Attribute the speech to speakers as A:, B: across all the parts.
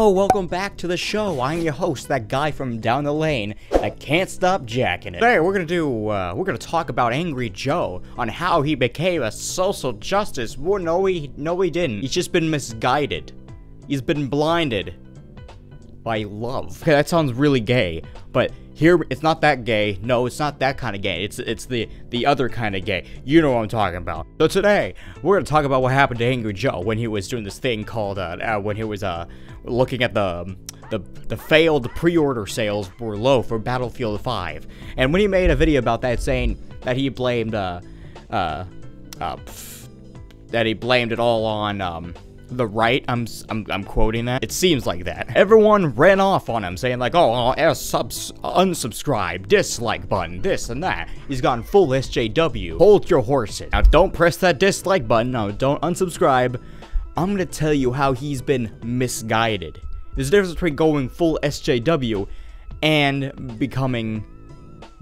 A: Yo, welcome back to the show. I'm your host, that guy from down the lane that can't stop jacking it. Today, we're gonna talk about Angry Joe on how he became a social justice. Well, no, he didn't. He's just been misguided. He's been blinded by love. Okay, that sounds really gay, but here it's not that gay. No, it's not that kind of gay. It's the other kind of gay. You know what I'm talking about. So today we're gonna talk about what happened to Angry Joe when he was doing this thing called when he was looking at the failed pre-order sales were low for Battlefield 5, and when he made a video about that saying that he blamed it all on the right. I'm quoting that. It seems like that. Everyone ran off on him saying like, oh, unsubscribe, dislike button, this and that. He's gone full SJW. Hold your horses. Now don't press that dislike button. No, don't unsubscribe. I'm gonna tell you how he's been misguided. There's a difference between going full SJW and becoming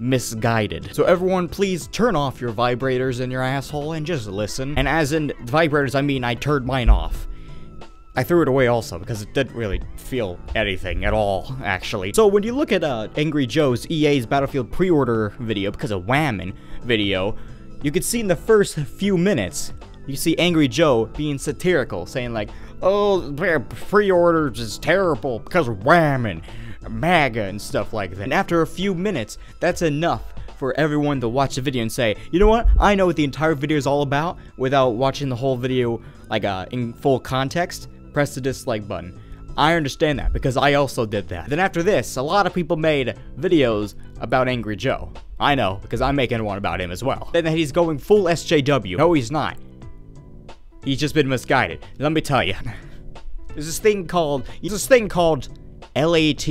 A: misguided. So everyone, please turn off your vibrators in your asshole and just listen. And as in vibrators, I mean I turned mine off. I threw it away also because it didn't really feel anything at all, actually. So when you look at Angry Joe's EA's Battlefield pre-order video, because of Whammon video, you can see in the first few minutes, you see Angry Joe being satirical, saying like, oh, pre-orders is terrible because of Whammon, MAGA, and stuff like that. And after a few minutes, that's enough for everyone to watch the video and say, you know what, I know what the entire video is all about without watching the whole video like in full context. Press the dislike button. I understand that because I also did that. Then after this, a lot of people made videos about Angry Joe. I know, because I'm making one about him as well. Then he's going full SJW. No, he's not. He's just been misguided. Let me tell you. There's this thing called LAT,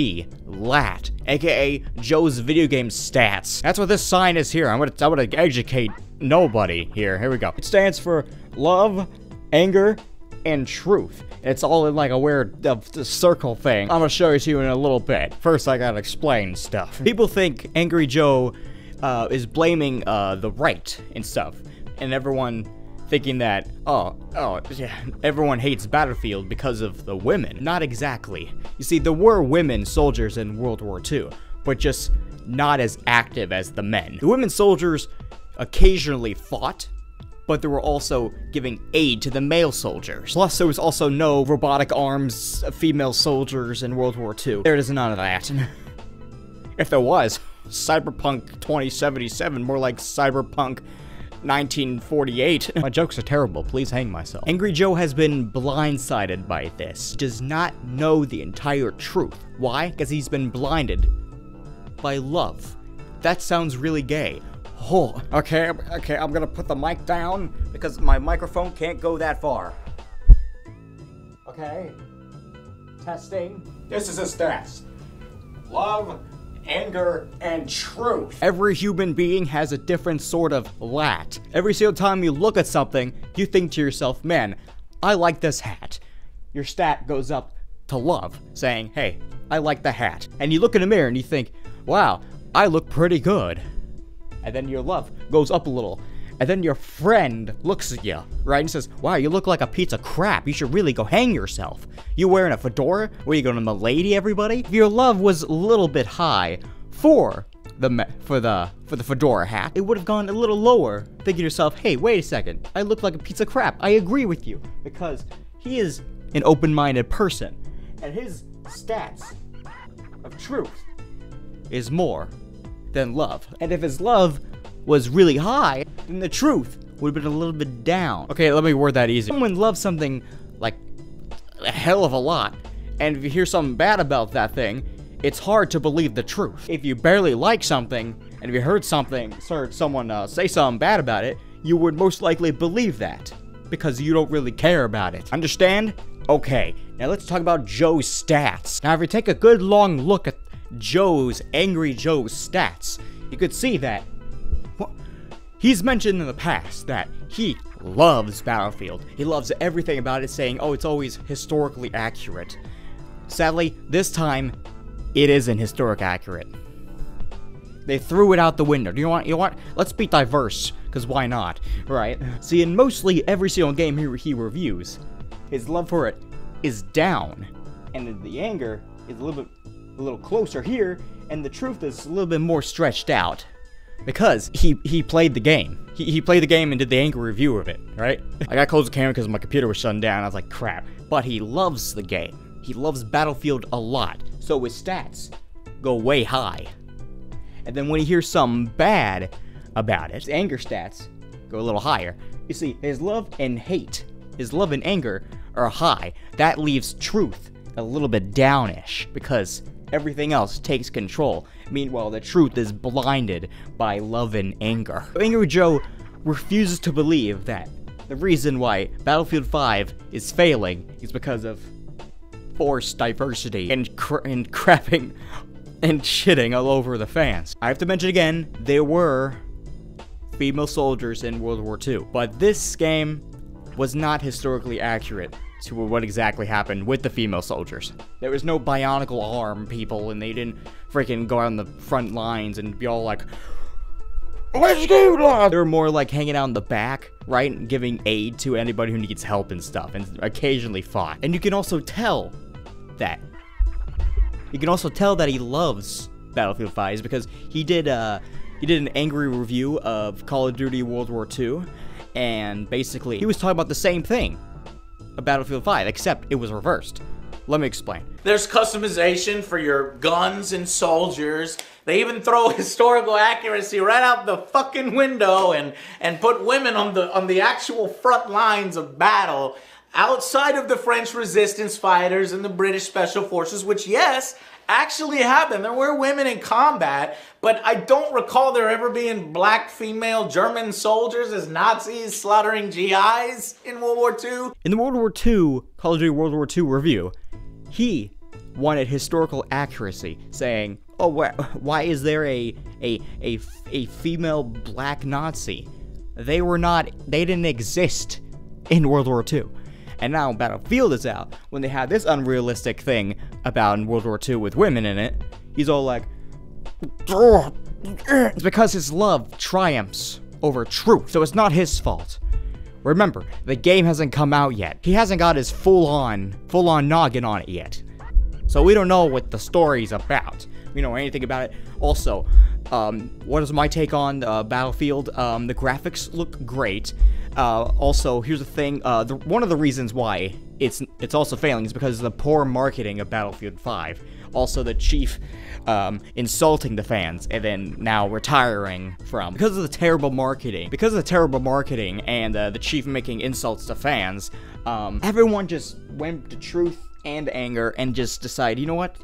A: aka Joe's video game stats. That's what this sign is here. I'm gonna educate nobody here. Here we go. It stands for love, anger, and truth. It's all in like a weird circle thing. I'm gonna show it to you in a little bit. First, I gotta explain stuff. People think Angry Joe is blaming the right and stuff, and everyone thinking that, yeah, everyone hates Battlefield because of the women. Not exactly. You see, there were women soldiers in World War II, but just not as active as the men. The women soldiers occasionally fought, but they were also giving aid to the male soldiers. Plus, there was also no robotic arms female soldiers in World War II. There is none of that. If there was, Cyberpunk 2077, more like Cyberpunk 1948. My jokes are terrible, please hang myself. Angry Joe has been blindsided by this. He does not know the entire truth. Why? Because he's been blinded by love. That sounds really gay. Oh, okay, I'm gonna put the mic down because my microphone can't go that far. Okay, testing. This is his stats. Love, anger, and truth. Every human being has a different sort of lat. Every single time you look at something, you think to yourself, man, I like this hat. Your stat goes up to love, saying, hey, I like the hat. And you look in the mirror and you think, wow, I look pretty good. And then your love goes up a little. And then your friend looks at you, right, and says, wow, you look like a piece of crap. You should really go hang yourself. You wearing a fedora? Where you going to milady everybody? If your love was a little bit high for the fedora hat, it would have gone a little lower, thinking to yourself, hey, wait a second. I look like a piece of crap. I agree with you. Because he is an open-minded person. And his stats of truth is more than love. And if his love was really high, then the truth would have been a little bit down. Okay, let me word that easy. Someone loves something like a hell of a lot, and if you hear something bad about that thing, it's hard to believe the truth. If you barely like something, and if you heard someone say something bad about it, you would most likely believe that, because you don't really care about it. Understand? Okay, now let's talk about Joe's stats. Now if you take a good long look at Angry Joe's stats, you could see that he's mentioned in the past that he loves Battlefield. He loves everything about it, saying, oh, it's always historically accurate. Sadly, this time, it isn't historic accurate. They threw it out the window. You know what? Let's be diverse, because why not, right? See, in mostly every single game he reviews, his love for it is down. and the anger is a little closer here, and the truth is a little bit more stretched out. Because he played the game. He played the game and did the angry review of it, right? I got to close the camera because my computer was shutting down. I was like, crap. But he loves the game. He loves Battlefield a lot. So his stats go way high. And then when he hears something bad about it, his anger stats go a little higher. You see, his love and hate, his love and anger are high. That leaves truth a little bit downish because everything else takes control. Meanwhile, the truth is blinded by love and anger. Angry Joe refuses to believe that the reason why Battlefield 5 is failing is because of forced diversity and crapping and shitting all over the fans. I have to mention again, there were female soldiers in World War II, but this game was not historically accurate to what exactly happened with the female soldiers. There was no bionicle arm people, and they didn't freaking go out on the front lines and be all like, let's go, lad! They were more like hanging out in the back, right, and giving aid to anybody who needs help and stuff, and occasionally fought. And you can also tell that. You can also tell that he loves Battlefield 5 because he did an angry review of Call of Duty World War II, and basically he was talking about the same thing of Battlefield 5, except it was reversed. Let me explain.
B: There's customization for your guns and soldiers. They even throw historical accuracy right out the fucking window and put women on the actual front lines of battle outside of the French resistance fighters and the British special forces, which, yes, actually happened. There were women in combat, but I don't recall there ever being black female German soldiers as Nazis slaughtering GIs in World War II.
A: In the World War II, Call of Duty World War II review, he wanted historical accuracy, saying, oh, why is there a female black Nazi? They didn't exist in World War II. And now Battlefield is out, when they had this unrealistic thing about in World War II with women in it, he's all like, it's because his love triumphs over truth, so it's not his fault. Remember, the game hasn't come out yet. He hasn't got his full-on noggin on it yet. So we don't know what the story's about. We don't know anything about it. Also, what is my take on Battlefield? The graphics look great. Also, here's the thing, one of the reasons why it's also failing is because of the poor marketing of Battlefield 5. Also, the chief insulting the fans and then now retiring from because of the terrible marketing. Because of the terrible marketing and the chief making insults to fans, everyone just went to truth and anger and just decided, you know what?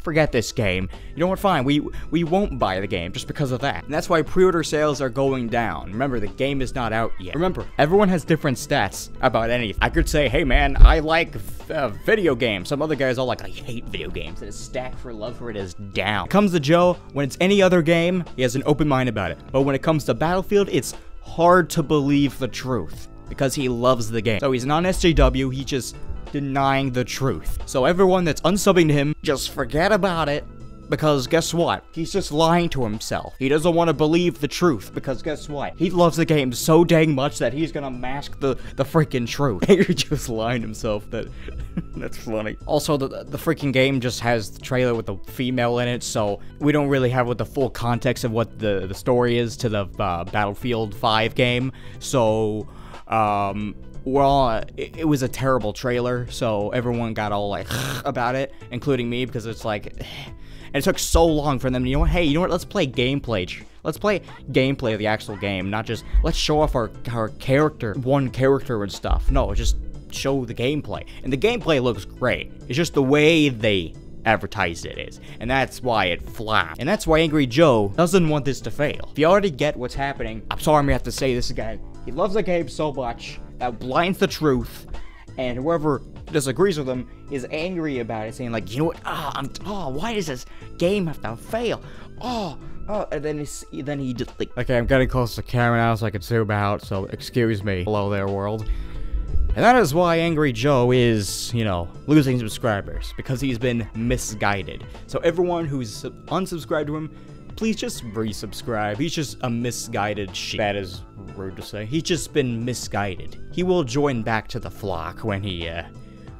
A: Forget this game. You know what? Fine. We won't buy the game just because of that. And that's why pre-order sales are going down. Remember, the game is not out yet. Remember, everyone has different stats about anything. I could say, hey man, I like video games. Some other guys all like, I hate video games. And his stat for love for it is down. When it comes to Joe, when it's any other game, he has an open mind about it. But when it comes to Battlefield, it's hard to believe the truth because he loves the game. So he's not an SJW. He just denying the truth. So everyone that's unsubbing to him, just forget about it, because guess what? He's just lying to himself. He doesn't want to believe the truth, because guess what? He loves the game so dang much that he's gonna mask the freaking truth. You're just lying to himself. That's funny. Also, the freaking game just has the trailer with the female in it, so we don't really have what the full context of what the story is to the Battlefield 5 game. So, well, it was a terrible trailer, so everyone got all like about it, including me, because it's like, and it took so long for them. You know what? Hey, you know what? Let's play gameplay. Let's play gameplay of the actual game, not just let's show off our character, one character and stuff. No, just show the gameplay, and the gameplay looks great. It's just the way they advertised it is, and that's why it flopped. And that's why Angry Joe doesn't want this to fail. If you already get what's happening, I'm sorry I'm gonna have to say this again. He loves the game so much that blinds the truth, and whoever disagrees with him is angry about it, saying like, you know what? Why does this game have to fail? And then he just like, okay, I'm getting close to the camera now so I can zoom out. So excuse me. Hello there, world. And that is why Angry Joe is, you know, losing subscribers, because he's been misguided. So everyone who's unsubscribed to him, please just resubscribe. He's just a misguided sheep. That is rude to say. He's just been misguided. He will join back to the flock when he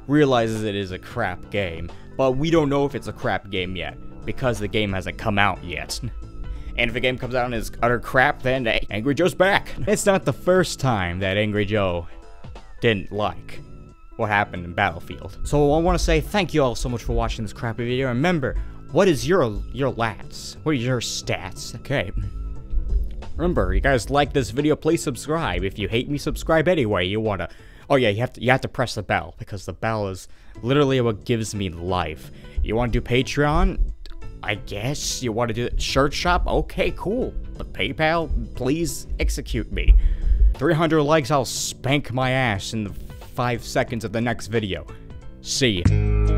A: realizes it is a crap game. But we don't know if it's a crap game yet, because the game hasn't come out yet. And if the game comes out and is utter crap, then Angry Joe's back. It's not the first time that Angry Joe didn't like what happened in Battlefield. So I want to say thank you all so much for watching this crappy video. Remember, what is your lats? What are your stats? Okay. Remember, you guys like this video, please subscribe. If you hate me, subscribe anyway. You wanna... Oh yeah, you have to press the bell, because the bell is literally what gives me life. You wanna do Patreon? I guess. You wanna do shirt shop? Okay, cool. But PayPal, please execute me. 300 likes, I'll spank my ass in the 5 seconds of the next video. See ya.